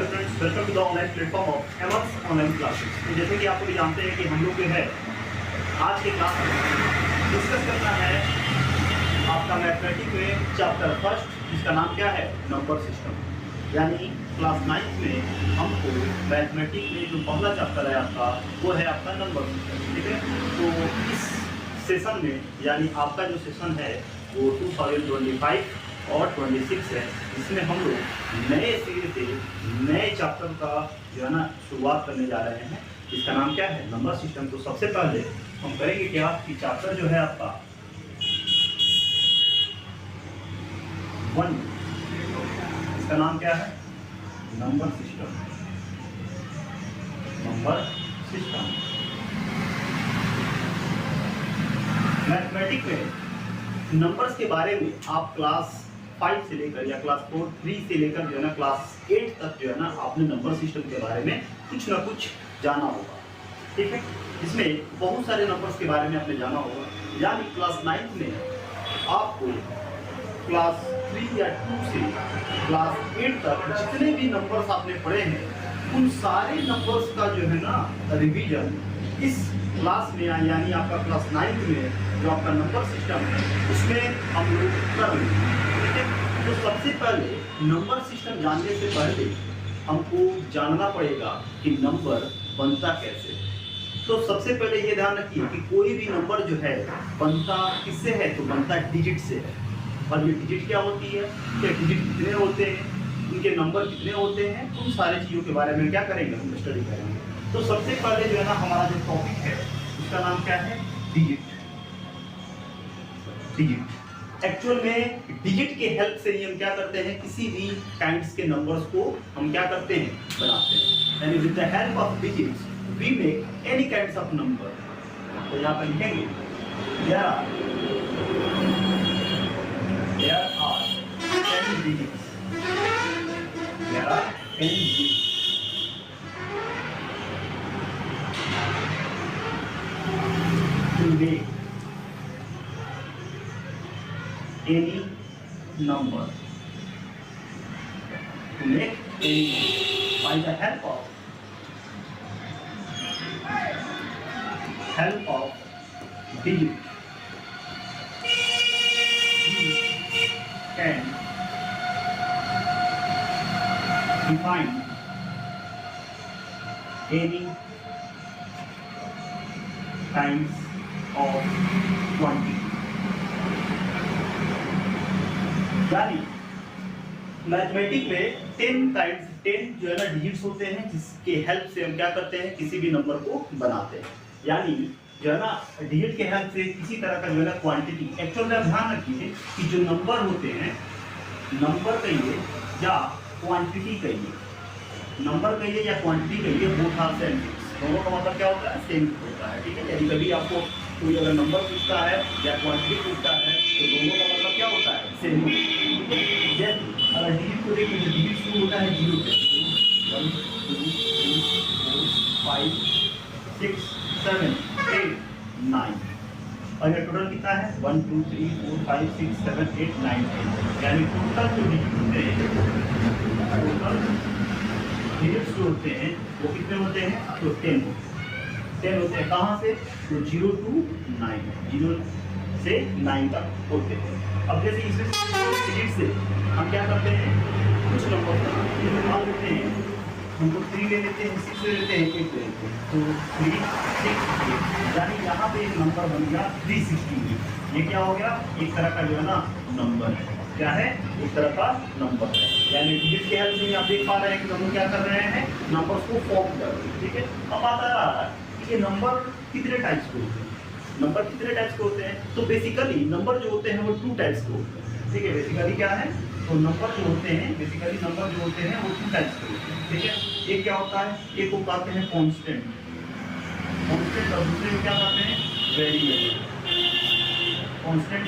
Hello students, welcome to the online platform of MX online classes. तो जैसे कि आप लोग जानते हैं कि हम लोग जो है आज के क्लास में डिस्कस करना है आपका मैथमेटिक्स में चैप्टर फर्स्ट, जिसका नाम क्या है, नंबर सिस्टम। यानी क्लास 9th में हमको मैथमेटिक्स में जो पहला चैप्टर है आपका, वो है आपका नंबर सिस्टम। ठीक है, तो इस सेशन में यानी आपका जो सेशन है वो 2025 और 26 है, इसमें हम लोग नए सिरे से नए चैप्टर का जो है ना शुरुआत करने जा रहे हैं, जिसका नाम क्या है, नंबर सिस्टम। तो सबसे पहले हम करेंगे क्या कि चैप्टर जो है आपका 1, इसका नाम क्या है, number system. Number system mathematics में नंबर्स के बारे में आप क्लास 5 से लेकर या क्लास 4, 3 से लेकर जो है ना क्लास 8 तक जो है ना आपने नंबर सिस्टम के बारे में कुछ ना कुछ जाना होगा। ठीक है, इसमें बहुत सारे नंबर्स के बारे में आपने जाना होगा। यानी क्लास 9th में आपको क्लास 3 या 2 से क्लास 8 तक जितने भी नंबर्स आपने पढ़े हैं, उन सारे नंबर्स का जो है ना रिवीजन इस क्लास में यानी आपका क्लास 9th में जो आपका नंबर सिस्टम है उसमें हम लोग कर रहे हैं। ठीक है, तो सबसे पहले नंबर सिस्टम जानने से पहले हमको जानना पड़ेगा कि नंबर बनता कैसे। तो सबसे पहले ये ध्यान रखिए कि कोई भी नंबर जो है बनता किससे है, तो बनता डिजिट से है। और ये डिजिट क्या होती है, क्या डिजिट कितने होते हैं, उनके नंबर कितने होते हैं, उन सारी चीज़ों के बारे में क्या करेंगे, हम स्टडी करेंगे। तो सबसे पहले जो है ना हमारा जो टॉपिक है उसका नाम क्या है, डिजिट। डिजिट एक्चुअल में डिजिट के हेल्प से ही हम क्या करते हैं, किसी भी काइंड्स के नंबर्स को हम क्या करते हैं, बनाते हैं। यानी with the help of digits we make any kinds of number. तो यहाँ पर लिखेंगे there are 10 digits, there are 10 digits to make any number, to make any number by the help of digit we can define any kinds of quantity। यानी mathematics में 10 जो है ना digits होते हैं, जिसके हेल्प से हम क्या करते हैं, किसी भी नंबर को बनाते हैं। यानी जो है ना डिजिट के हेल्प से किसी तरह का जो है ना क्वांटिटी, एक्चुअल में आप ध्यान रखिए कि जो नंबर होते हैं, नंबर कहिए या क्वांटिटी कहिए, नंबर कहिए या क्वांटिटी कहिए, बोथ आर सेम। दोनों का मतलब क्या होता है, सेम होता है। ठीक है, यदि कभी आपको कोई अगर नंबर पूछता है या क्वांटिटी पूछता है तो दोनों का मतलब क्या होता है, सेम। जैसे अगर डिजिट को देखिए तो डिजिट शुरू होता है 0 से, 1 2 3 4 5 6 7 8 9, और ये टोटल कितना है, 1 2 3 4 5 6 7 8 9 10। यानी टोटल जो डिजिट होते हैं, टोटल डिजिट्स जो होते हैं वो कितने होते हैं, तो 10 होते हैं। कहाँ से, तो 0 to 9, 0 से 9 तक होते हैं। अब जैसे इसमें डिजिट से हम क्या करते हैं, कुछ नंबर मान लेते हैं, हमको 3 ले लेते हैं, 6 ले लेते हैं, 8 ले लेते हैं, तो 3 6 8, यानी यहाँ पे एक नंबर बन गया 360। ये क्या हो गया, एक तरह का जो है ना नंबर है। क्या है, एक तरह का नंबर है। यानी डिजिट के हेल्प से आप देख पा रहे हैं कि हम क्या कर रहे हैं, नंबर्स को फॉर्म कर रहे हैं। ठीक है, अब आता रहा है कि ये नंबर कितने टाइप्स के होते हैं, नंबर कितने टाइप्स के होते हैं। तो बेसिकली नंबर जो होते हैं वो 2 टाइप्स के होते हैं। ठीक है, बेसिकली क्या है, तो नंबर जो होते हैं, बेसिकली नंबर जो होते हैं वो 2 टाइप्स के होते हैं। ठीक है, एक क्या होता है, एक को कहते हैं कांस्टेंट, कांस्टेंट, और दूसरे को क्या कहते हैं, वेरिएबल। कांस्टेंट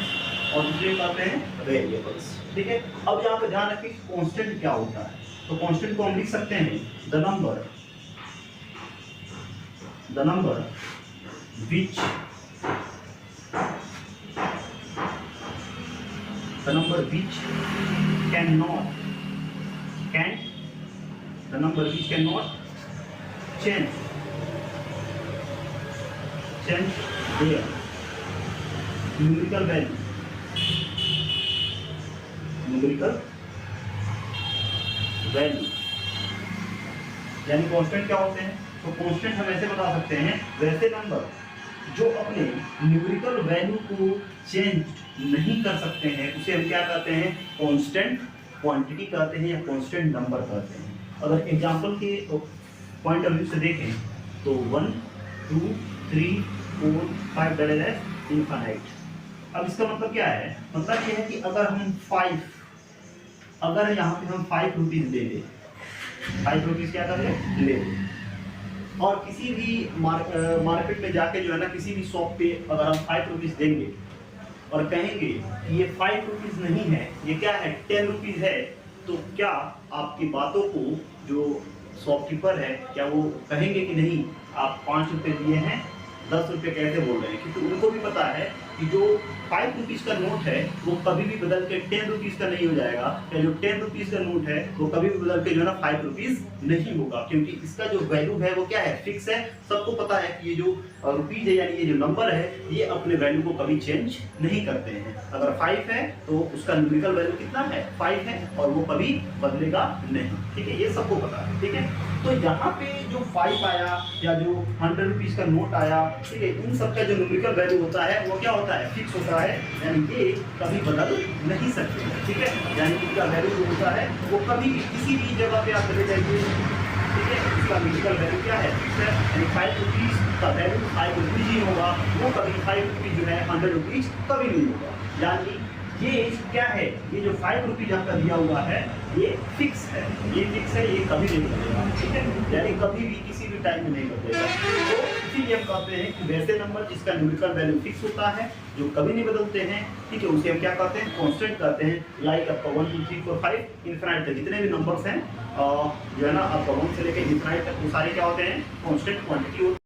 और दूसरे कहते हैं वेरिएबल्स। ठीक है, अब यहाँ पे ध्यान रखिए कांस्टेंट क्या होता है। तो कांस्टेंट को हम लिख सकते हैं the number which can the number which can not change their numerical value. Numerical value यानी कांस्टेंट क्या होते हैं? तो कांस्टेंट हम ऐसे बता सकते हैं, वैसे नंबर जो अपने न्यूमेरिकल वैल्यू को चेंज नहीं कर सकते हैं उसे हम क्या कहते हैं? कांस्टेंट क्वांटिटी कहते हैं या कांस्टेंट नंबर कहते हैं। अगर एग्जांपल के पॉइंट ऑफ व्यू से देखें तो 1 2 3 4 5 दैट इज इनफाइनाइट। अब इसका मतलब क्या है? मतलब ये है कि अगर हम 5, अगर यहाँ पे हम 5 रुपीज दे दें, 5 रुपीज क्या कर ले लें, और किसी भी मार्केट में जाके जो है ना, किसी भी शॉप पे अगर हम 5 रुपीज देंगे और कहेंगे कि ये 5 रुपीज नहीं है, ये क्या है? 10 रुपीज है, तो क्या आपकी बातों को जो शॉपकीपर है क्या वो कहेंगे कि नहीं आप 5 रुपये दिए हैं 10 रुपये कैसे बोल रहे हैं? क्योंकि उनको भी पता है कि जो 5 रुपीज का नोट है वो कभी भी बदल के 10 रुपीज का नहीं हो जाएगा, या जो 10 रुपीज का नोट है वो कभी भी बदल के जो है ना 5 रुपीज नहीं होगा, क्योंकि इसका जो वैल्यू है वो क्या है? फिक्स है। सबको पता है कि ये जो रुपीज है यानी ये जो नंबर है ये अपने वैल्यू को कभी चेंज नहीं करते हैं। अगर 5 है तो उसका न्यूमेरिकल वैल्यू कितना है? 5 है, और वो कभी बदलेगा नहीं। ठीक है, ये सबको पता है। ठीक है, तो यहाँ पे जो 5 आया या जो 100 रुपीज का नोट आया, ठीक है, इन सब का जो न्यूमेरिकल वैल्यू होता है वो क्या होता है? फिक्स होता है, यानी ये कभी बदल नहीं सकते। ठीक है, यानी इनका वैल्यू जो होता है वो कभी भी किसी भी जगह पे आप चले जाइए, ठीक है, इसका न्यूमेरिकल वैल्यू क्या है? फिक्स है, यानी 5 रुपीज का वैल्यू 5 रुपीज ही होगा, वो कभी 5 रुपीज जो है 100 रुपीज कभी नहीं होगा। यानी ये क्या है? ये जो 5 रुपीज आपका दिया हुआ है ये फिक्स है, ये फिक्स है, ये कभी नहीं बदलेगा। ठीक है, यानी कभी भी किसी भी टाइम में नहीं बदलेगा। तो इसीलिए हम कहते हैं कि वैसे नंबर जिसका न्यूमेरिकल वैल्यू फिक्स होता है, जो कभी नहीं बदलते हैं, ठीक है, उसे हम क्या कहते हैं? कांस्टेंट कहते हैं। लाइक आपका 1 2 3 4 5 इनफिनाइट तक जितने भी नंबर्स हैं जो है ना आपका 1 से लेकर इनफिनाइट तक वो सारे क्या होते हैं? कांस्टेंट क्वांटिटी होते हैं।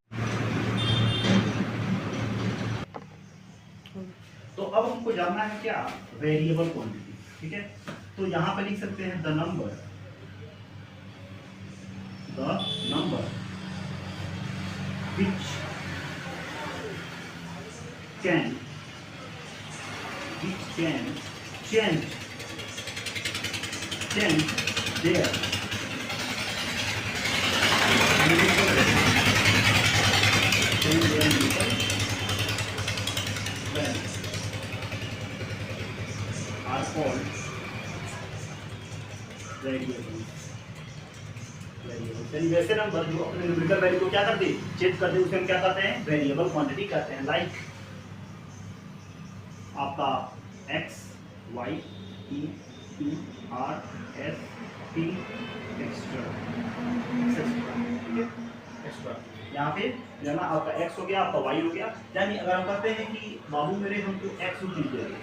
तो अब हमको जानना है क्या? Variable quantity. ठीक है, तो यहाँ पे लिख सकते हैं the number which can change their are called variable. यानी वैसे नंबर जो अपने न्यूमेरिकल वैल्यू को क्या कर दे? चेंज कर दे, उसे हम क्या कहते हैं? वेरिएबल क्वांटिटी कहते हैं। लाइक आपका x y e p r s t extra, ठीक है, एक्स्ट्रा। यहाँ पे जो है ना आपका x हो गया, आपका y हो गया। यानी अगर हम कहते हैं कि बाबू मेरे हमको x रुपीज दे दे,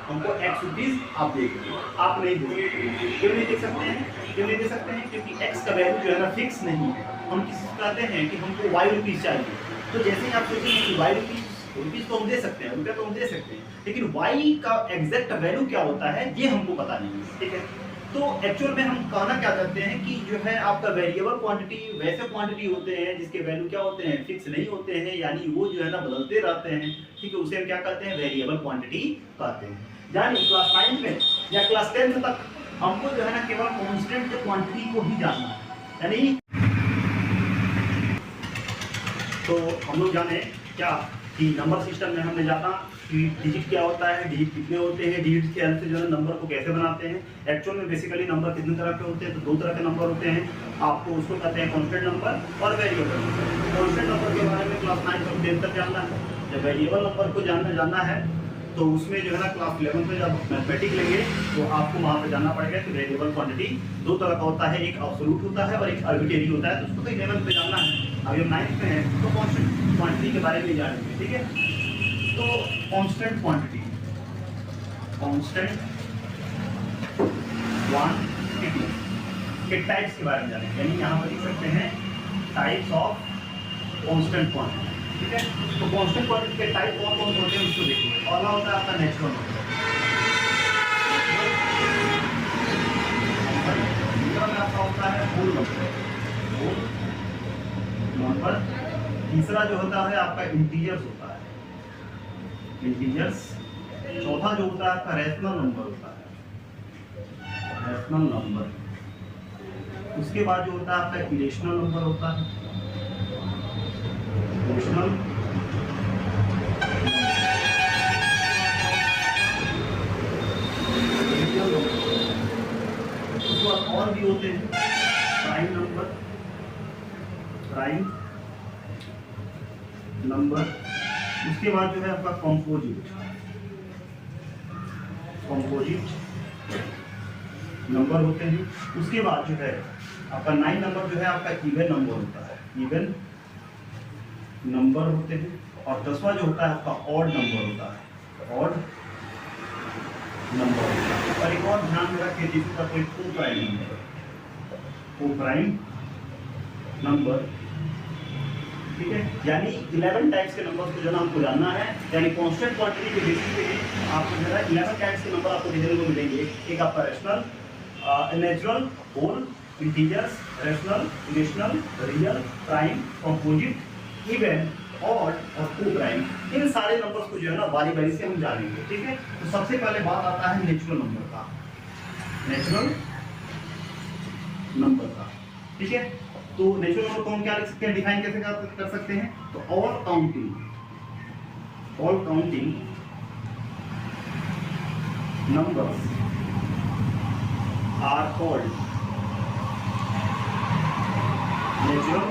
हमको x रुपीज आप दे दीजिए, आप नहीं दे सकते। क्यों नहीं दे सकते हैं? क्यों नहीं दे सकते हैं? क्योंकि x का वैल्यू जो है ना फिक्स नहीं है। हम किसी से कहते हैं कि हमको y रुपीज चाहिए, तो जैसे ही आप सोचेंगे कि y रुपीज तो हम दे सकते हैं, रुपया तो हम दे सकते हैं, लेकिन y का एग्जैक्ट वैल्यू क्या होता है ये हमको पता नहीं है। ठीक है, तो एक्चुअल में हम कहना क्या चाहते हैं कि जो है आपका वेरिएबल क्वांटिटी वैसे क्वांटिटी होते हैं जिसके वैल्यू क्या होते हैं? फिक्स नहीं होते हैं, यानी वो जो है ना बदलते रहते हैं। ठीक है, उसे हम क्या कहते हैं? वेरिएबल क्वांटिटी कहते हैं। यानी क्लास 9 में या क्लास 10 तक हमको जो है ना केवल कांस्टेंट क्वांटिटी को ही जानना है। यानी तो हम लोग जाने क्या कि नंबर सिस्टम में हमने जाना कि डिजिट क्या होता है, डिजिट कितने होते हैं, डिजिट के हेल्प से जो है नंबर को कैसे बनाते हैं। एक्चुअल में बेसिकली नंबर कितने तरह के होते हैं? तो 2 तरह के नंबर होते हैं। आपको उसको कहते हैं कांस्टेंट नंबर और वेरिएबल नंबर। कांस्टेंट नंबर के बारे में क्लास 9 और 10 तक जानना है। जब वेरिएबल नंबर को जानना है तो उसमें जो है ना क्लास 11 में जब मैथमेटिक्स लेंगे तो आपको वहाँ पर जानना पड़ेगा कि वेरिएबल क्वांटिटी 2 तरह का होता है, एक एब्सोल्यूट होता है और एक आर्बिट्रेरी होता है। तो उसको तो 11 पे जानना है। अभी हम 9th में हैं तो कांस्टेंट क्वांटिटी के बारे में जानेंगे। ठीक है, तो कांस्टेंट क्वांटिटी, कांस्टेंट क्वांटिटी के टाइप्स के बारे में जानेंगे। यानी यहाँ पर लिख सकते हैं टाइप्स ऑफ कांस्टेंट क्वांटिटी। ठीक है, तो कांस्टेंट क्वांटिटी के टाइप कौन कौन होते हैं उसको देखिए। पहला होता है आपका नेचुरल नंबर, दूसरा में आपका आपका होता है होल नंबर। तीसरा जो होता है आपका इंटीजर्स होता है, इंटीजर्स। चौथा जो होता है आपका रैशनल नंबर होता है, रैशनल नंबर। उसके बाद जो होता है आपका इरेशनल नंबर होता है, इरेशनल। उसके बाद और भी होते हैं प्राइम नंबर, प्राइम नंबर। उसके बाद जो है आपका कंपोजिट, कंपोजिट नंबर होते हैं। उसके बाद जो है आपका 9 नंबर जो है आपका इवन नंबर होता है, इवन नंबर होते हैं। और 10वां जो होता है आपका ऑड नंबर होता है, ऑड नंबर होता है। और एक और ध्यान में रखिए जिसका कोई को प्राइम नंबर, को प्राइम नंबर, ठीक है। यानी 11 टाइप्स के नंबर्स को जो ना हमको जानना है, यानी कांस्टेंट क्वांटिटी के बेसिस पे आपको जो है 11 टाइप्स के नंबर आपको देखने को मिलेंगे। एक आपका rational, natural, whole, integers, rational, irrational, real, prime, composite, even, odd और को प्राइम। इन सारे नंबर्स को जो है ना बारी बारी से हम जानेंगे, ठीक है। तो सबसे पहले बात आता है नेचुरल नंबर का, नेचुरल नंबर का, ठीक है। तो नेचुरल नंबर को हम क्या लिख सकते हैं, डिफाइन कैसे कर सकते हैं? तो all counting numbers are called natural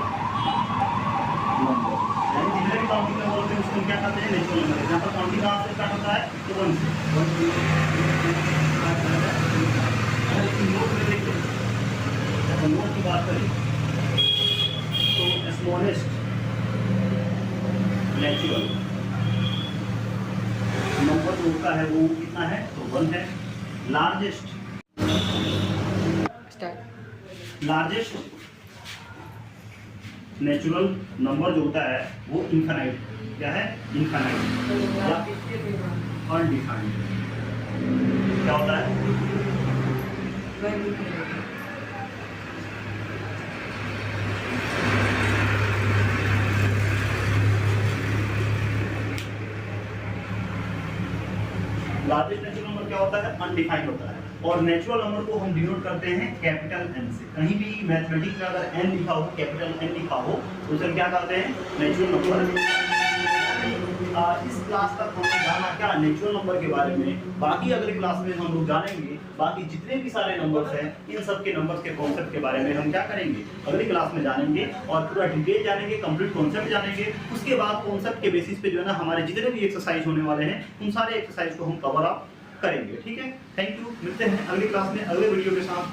number. यानी जितने भी काउंटिंग नंबर होते हैं उसको क्या कहते हैं, नेचुरल नंबर। यहाँ पर काउंटिंग कहाँ से स्टार्ट होता है? तो 1 से। नोट की बात करें तो स्मॉलेस्ट नेचुरल नंबर जो होता है वो कितना है? तो 1 है। लार्जेस्ट नेचुरल नंबर जो होता है वो इनफाइनाइट, क्या है? इनफाइनाइट या अनडिफाइंड। क्या होता है? लार्जेस्ट नेचुरल नंबर क्या होता है? अनडिफाइंड होता है। और नेचुरल नंबर को हम डिनोट करते हैं कैपिटल एन से। कहीं भी मैथमेटिक्स में अगर एन लिखा हो, कैपिटल एन लिखा हो, तो उसे क्या कहते हैं? Natural number. इस क्लास तक हमने जाना क्या? नेचुरल नंबर के बारे में। बाकी अगले क्लास में हम लोग जानेंगे बाकी जितने भी सारे नंबर्स हैं, इन सब के नंबर्स के कॉन्सेप्ट के बारे में हम क्या करेंगे? अगली क्लास में जानेंगे और पूरा डिटेल जानेंगे, कंप्लीट कॉन्सेप्ट जानेंगे। उसके बाद कॉन्सेप्ट के बेसिस पे जो है ना हमारे जितने भी एक्सरसाइज होने वाले हैं, उन सारे एक्सरसाइज को हम कवर अप करेंगे, ठीक है। थैंक यू, मिलते हैं अगली क्लास में अगले वीडियो के साथ।